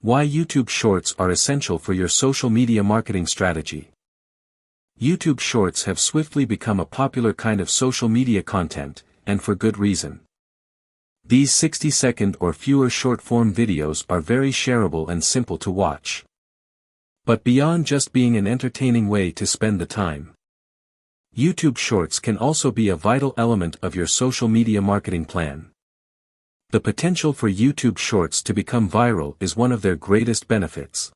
Why YouTube Shorts are essential for your social media marketing strategy. YouTube Shorts have swiftly become a popular kind of social media content, and for good reason. These 60-second or fewer short-form videos are very shareable and simple to watch. But beyond just being an entertaining way to spend the time, YouTube Shorts can also be a vital element of your social media marketing plan. The potential for YouTube Shorts to become viral is one of their greatest benefits.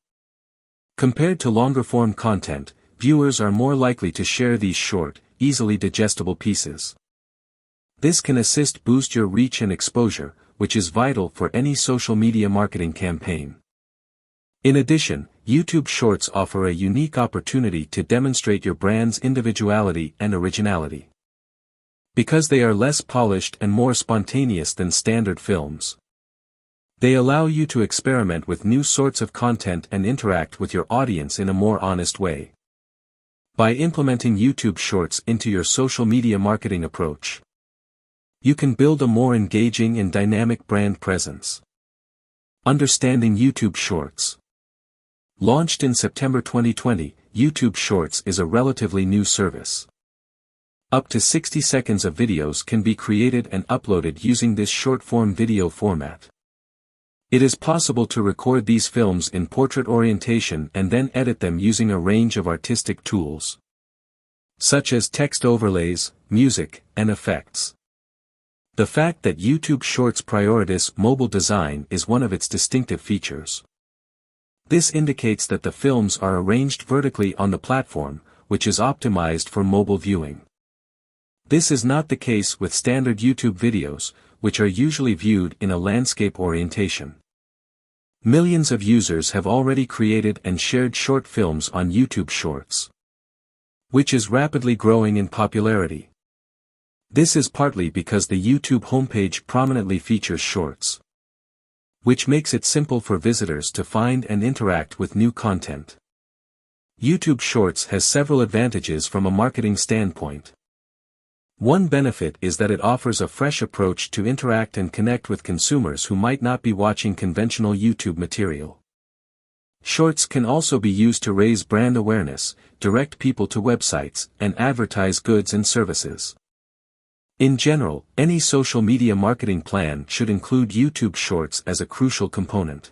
Compared to longer-form content, viewers are more likely to share these short, easily digestible pieces. This can boost your reach and exposure, which is vital for any social media marketing campaign. In addition, YouTube Shorts offer a unique opportunity to demonstrate your brand's individuality and originality. Because they are less polished and more spontaneous than standard films, they allow you to experiment with new sorts of content and interact with your audience in a more honest way. By implementing YouTube Shorts into your social media marketing approach, you can build a more engaging and dynamic brand presence. Understanding YouTube Shorts. Launched in September 2020, YouTube Shorts is a relatively new service. Up to 60 seconds of videos can be created and uploaded using this short-form video format. It is possible to record these films in portrait orientation and then edit them using a range of artistic tools, such as text overlays, music, and effects. The fact that YouTube Shorts prioritizes mobile design is one of its distinctive features. This indicates that the films are arranged vertically on the platform, which is optimized for mobile viewing. This is not the case with standard YouTube videos, which are usually viewed in a landscape orientation. Millions of users have already created and shared short films on YouTube Shorts, which is rapidly growing in popularity. This is partly because the YouTube homepage prominently features shorts, which makes it simple for visitors to find and interact with new content. YouTube Shorts has several advantages from a marketing standpoint. One benefit is that it offers a fresh approach to interact and connect with consumers who might not be watching conventional YouTube material. Shorts can also be used to raise brand awareness, direct people to websites, and advertise goods and services. In general, any social media marketing plan should include YouTube Shorts as a crucial component.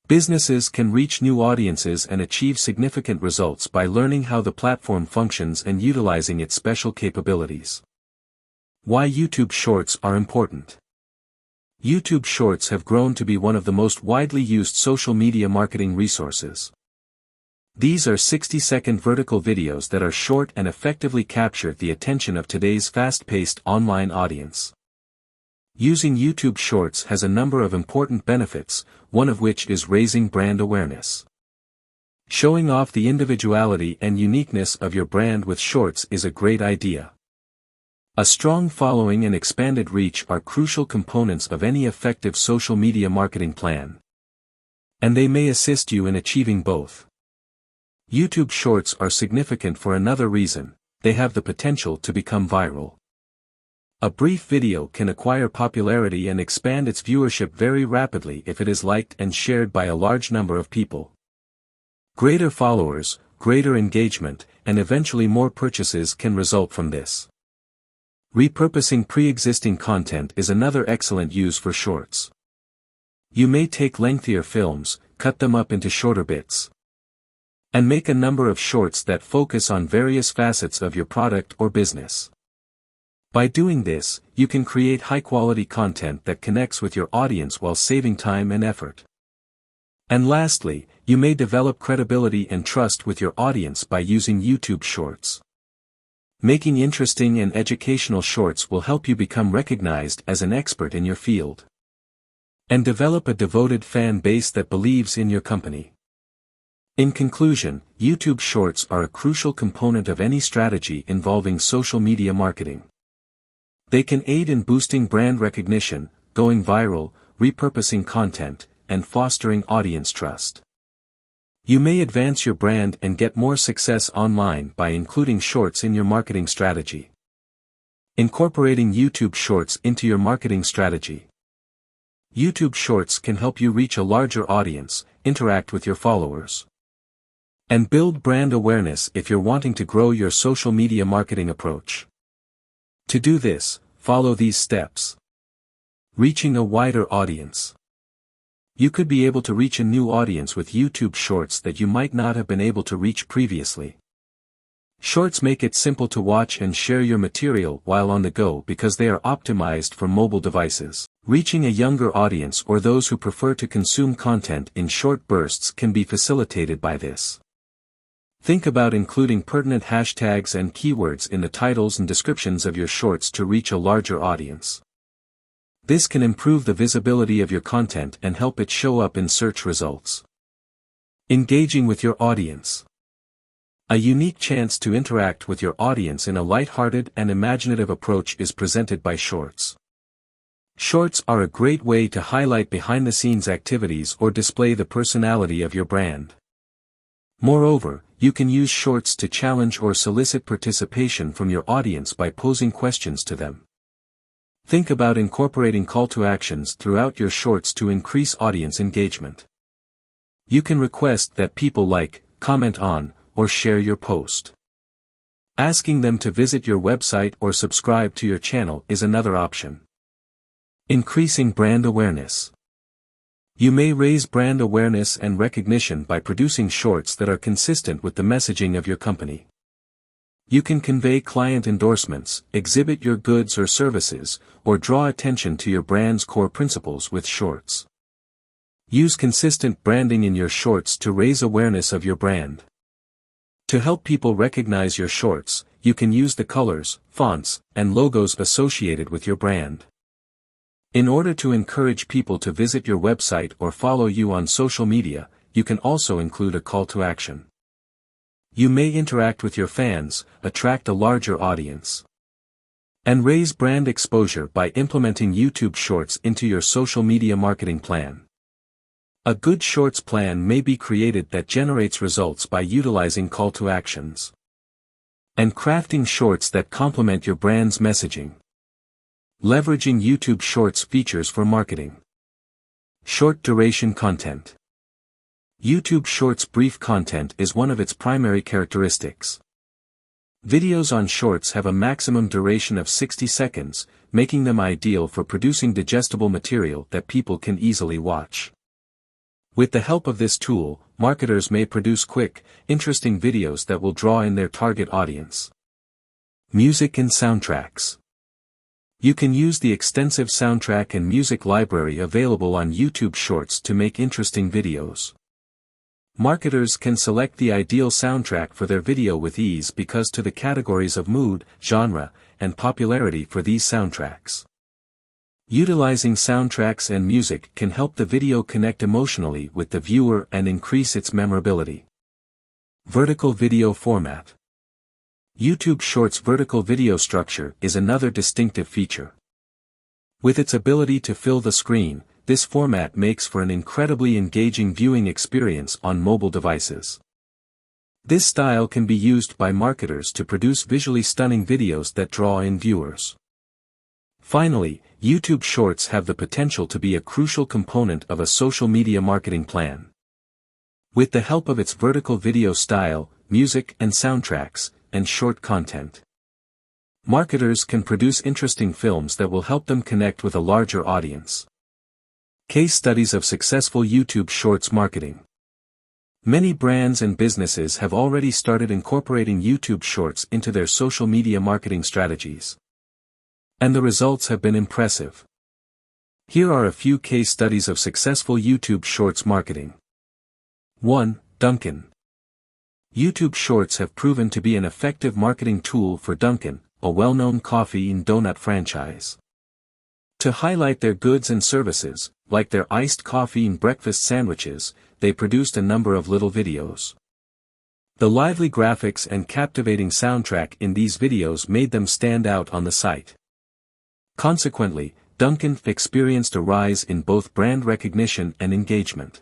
Businesses can reach new audiences and achieve significant results by learning how the platform functions and utilizing its special capabilities. Why YouTube Shorts are important. YouTube Shorts have grown to be one of the most widely used social media marketing resources. These are 60-second vertical videos that are short and effectively capture the attention of today's fast-paced online audience. Using YouTube Shorts has a number of important benefits, one of which is raising brand awareness. Showing off the individuality and uniqueness of your brand with shorts is a great idea. A strong following and expanded reach are crucial components of any effective social media marketing plan, and they may assist you in achieving both. YouTube Shorts are significant for another reason: they have the potential to become viral. A brief video can acquire popularity and expand its viewership very rapidly if it is liked and shared by a large number of people. Greater followers, greater engagement, and eventually more purchases can result from this. Repurposing pre-existing content is another excellent use for shorts. You may take lengthier films, cut them up into shorter bits, and make a number of shorts that focus on various facets of your product or business. By doing this, you can create high-quality content that connects with your audience while saving time and effort. And lastly, you may develop credibility and trust with your audience by using YouTube Shorts. Making interesting and educational shorts will help you become recognized as an expert in your field, and develop a devoted fan base that believes in your company. In conclusion, YouTube Shorts are a crucial component of any strategy involving social media marketing. They can aid in boosting brand recognition, going viral, repurposing content, and fostering audience trust. You may advance your brand and get more success online by including shorts in your marketing strategy. Incorporating YouTube Shorts into your marketing strategy. YouTube Shorts can help you reach a larger audience, interact with your followers, and build brand awareness if you're wanting to grow your social media marketing approach. To do this, follow these steps. Reaching a wider audience. You could be able to reach a new audience with YouTube Shorts that you might not have been able to reach previously. Shorts make it simple to watch and share your material while on the go because they are optimized for mobile devices. Reaching a younger audience or those who prefer to consume content in short bursts can be facilitated by this. Think about including pertinent hashtags and keywords in the titles and descriptions of your shorts to reach a larger audience. This can improve the visibility of your content and help it show up in search results. Engaging with your audience. A unique chance to interact with your audience in a light-hearted and imaginative approach is presented by Shorts. Shorts are a great way to highlight behind-the-scenes activities or display the personality of your brand. Moreover, you can use Shorts to challenge or solicit participation from your audience by posing questions to them. Think about incorporating call to actions throughout your Shorts to increase audience engagement. You can request that people like, comment on, or share your post. Asking them to visit your website or subscribe to your channel is another option. Increasing brand awareness. You may raise brand awareness and recognition by producing shorts that are consistent with the messaging of your company. You can convey client endorsements, exhibit your goods or services, or draw attention to your brand's core principles with shorts. Use consistent branding in your shorts to raise awareness of your brand. To help people recognize your shorts, you can use the colors, fonts, and logos associated with your brand. In order to encourage people to visit your website or follow you on social media, you can also include a call to action. You may interact with your fans, attract a larger audience, and raise brand exposure by implementing YouTube Shorts into your social media marketing plan. A good Shorts plan may be created that generates results by utilizing call to actions and crafting shorts that complement your brand's messaging. Leveraging YouTube Shorts features for marketing. Short duration content. YouTube Shorts brief content is one of its primary characteristics. Videos on Shorts have a maximum duration of 60 seconds, making them ideal for producing digestible material that people can easily watch. With the help of this tool, marketers may produce quick, interesting videos that will draw in their target audience. Music and soundtracks. You can use the extensive soundtrack and music library available on YouTube Shorts to make interesting videos. Marketers can select the ideal soundtrack for their video with ease because to the categories of mood, genre, and popularity for these soundtracks. Utilizing soundtracks and music can help the video connect emotionally with the viewer and increase its memorability. Vertical video format. YouTube Shorts' vertical video structure is another distinctive feature. With its ability to fill the screen, this format makes for an incredibly engaging viewing experience on mobile devices. This style can be used by marketers to produce visually stunning videos that draw in viewers. Finally, YouTube Shorts have the potential to be a crucial component of a social media marketing plan. With the help of its vertical video style, music and soundtracks, and short content, marketers can produce interesting films that will help them connect with a larger audience. Case studies of successful YouTube Shorts marketing. Many brands and businesses have already started incorporating YouTube Shorts into their social media marketing strategies, and the results have been impressive. Here are a few case studies of successful YouTube Shorts marketing. 1. Dunkin'. YouTube Shorts have proven to be an effective marketing tool for Dunkin', a well-known coffee and donut franchise. To highlight their goods and services, like their iced coffee and breakfast sandwiches, they produced a number of little videos. The lively graphics and captivating soundtrack in these videos made them stand out on the site. Consequently, Dunkin' experienced a rise in both brand recognition and engagement.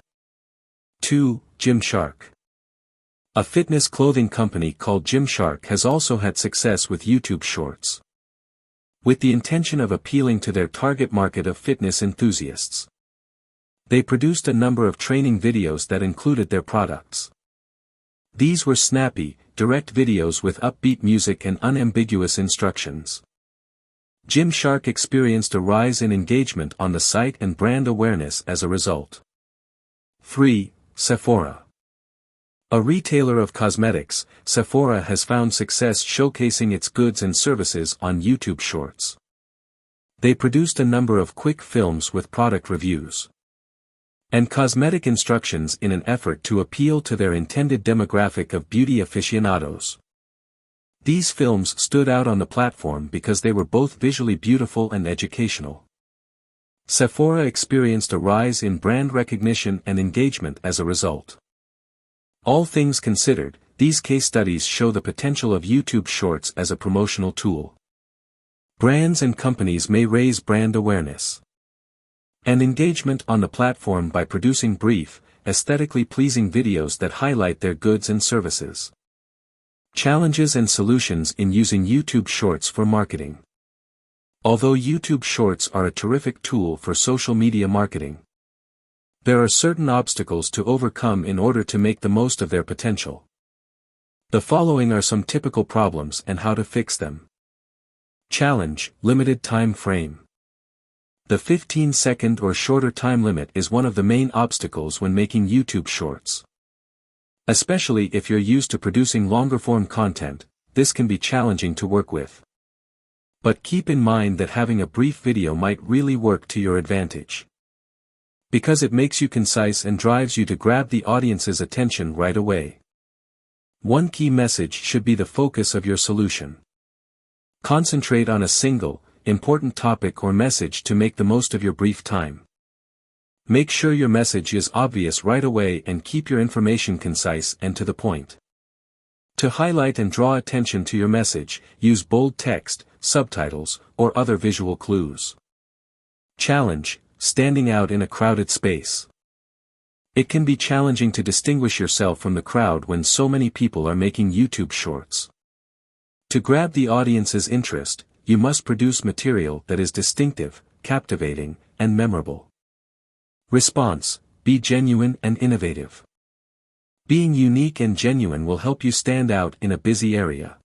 2. Gymshark. A fitness clothing company called Gymshark has also had success with YouTube Shorts, with the intention of appealing to their target market of fitness enthusiasts. They produced a number of training videos that included their products. These were snappy, direct videos with upbeat music and unambiguous instructions. Gymshark experienced a rise in engagement on the site and brand awareness as a result. 3. Sephora. A retailer of cosmetics, Sephora has found success showcasing its goods and services on YouTube Shorts. They produced a number of quick films with product reviews and cosmetic instructions in an effort to appeal to their intended demographic of beauty aficionados. These films stood out on the platform because they were both visually beautiful and educational. Sephora experienced a rise in brand recognition and engagement as a result. All things considered, these case studies show the potential of YouTube Shorts as a promotional tool. Brands and companies may raise brand awareness and engagement on the platform by producing brief, aesthetically pleasing videos that highlight their goods and services. Challenges and solutions in using YouTube Shorts for marketing. Although YouTube Shorts are a terrific tool for social media marketing, there are certain obstacles to overcome in order to make the most of their potential. The following are some typical problems and how to fix them. Challenge: limited time frame. The 15-second or shorter time limit is one of the main obstacles when making YouTube Shorts. Especially if you're used to producing longer-form content, this can be challenging to work with. But keep in mind that having a brief video might really work to your advantage, because it makes you concise and drives you to grab the audience's attention right away. One key message should be the focus of your solution. Concentrate on a single, important topic or message to make the most of your brief time. Make sure your message is obvious right away and keep your information concise and to the point. To highlight and draw attention to your message, use bold text, subtitles, or other visual clues. Challenge: standing out in a crowded space. It can be challenging to distinguish yourself from the crowd when so many people are making YouTube Shorts. To grab the audience's interest, you must produce material that is distinctive, captivating, and memorable. Response: be genuine and innovative. Being unique and genuine will help you stand out in a busy area.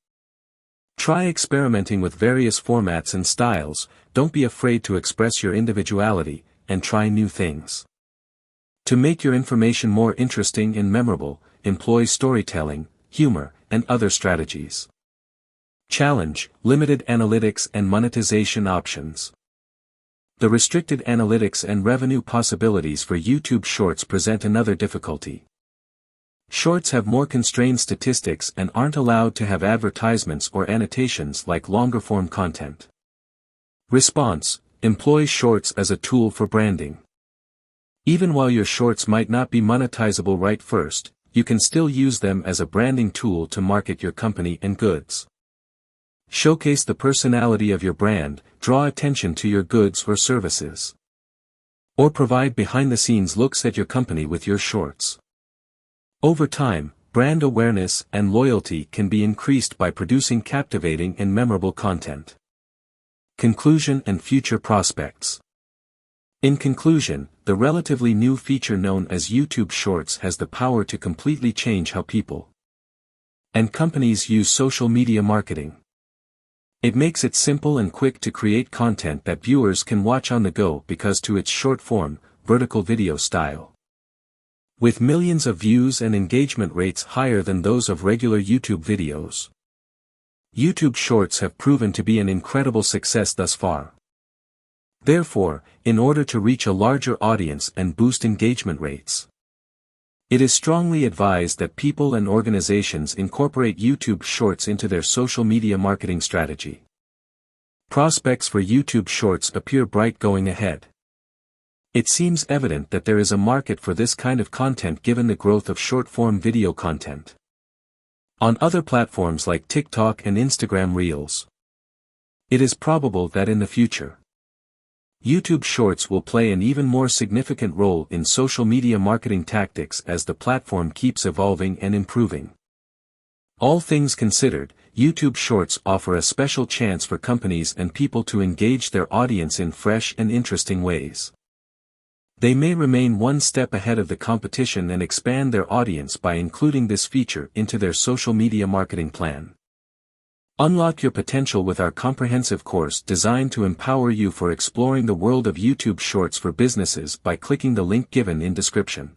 Try experimenting with various formats and styles, don't be afraid to express your individuality, and try new things. To make your information more interesting and memorable, employ storytelling, humor, and other strategies. Challenge: limited analytics and monetization options. The restricted analytics and revenue possibilities for YouTube Shorts present another difficulty. Shorts have more constrained statistics and aren't allowed to have advertisements or annotations like longer-form content. Response: employ Shorts as a tool for branding. Even while your Shorts might not be monetizable right first, you can still use them as a branding tool to market your company and goods. Showcase the personality of your brand, draw attention to your goods or services, or provide behind-the-scenes looks at your company with your Shorts. Over time, brand awareness and loyalty can be increased by producing captivating and memorable content. Conclusion and future prospects. In conclusion, the relatively new feature known as YouTube Shorts has the power to completely change how people and companies use social media marketing. It makes it simple and quick to create content that viewers can watch on the go because to its short-form, vertical video style. With millions of views and engagement rates higher than those of regular YouTube videos, YouTube Shorts have proven to be an incredible success thus far. Therefore, in order to reach a larger audience and boost engagement rates, it is strongly advised that people and organizations incorporate YouTube Shorts into their social media marketing strategy. Prospects for YouTube Shorts appear bright going ahead. It seems evident that there is a market for this kind of content given the growth of short-form video content on other platforms like TikTok and Instagram Reels. It is probable that in the future, YouTube Shorts will play an even more significant role in social media marketing tactics as the platform keeps evolving and improving. All things considered, YouTube Shorts offer a special chance for companies and people to engage their audience in fresh and interesting ways. They may remain one step ahead of the competition and expand their audience by including this feature into their social media marketing plan. Unlock your potential with our comprehensive course designed to empower you for exploring the world of YouTube Shorts for businesses by clicking the link given in description.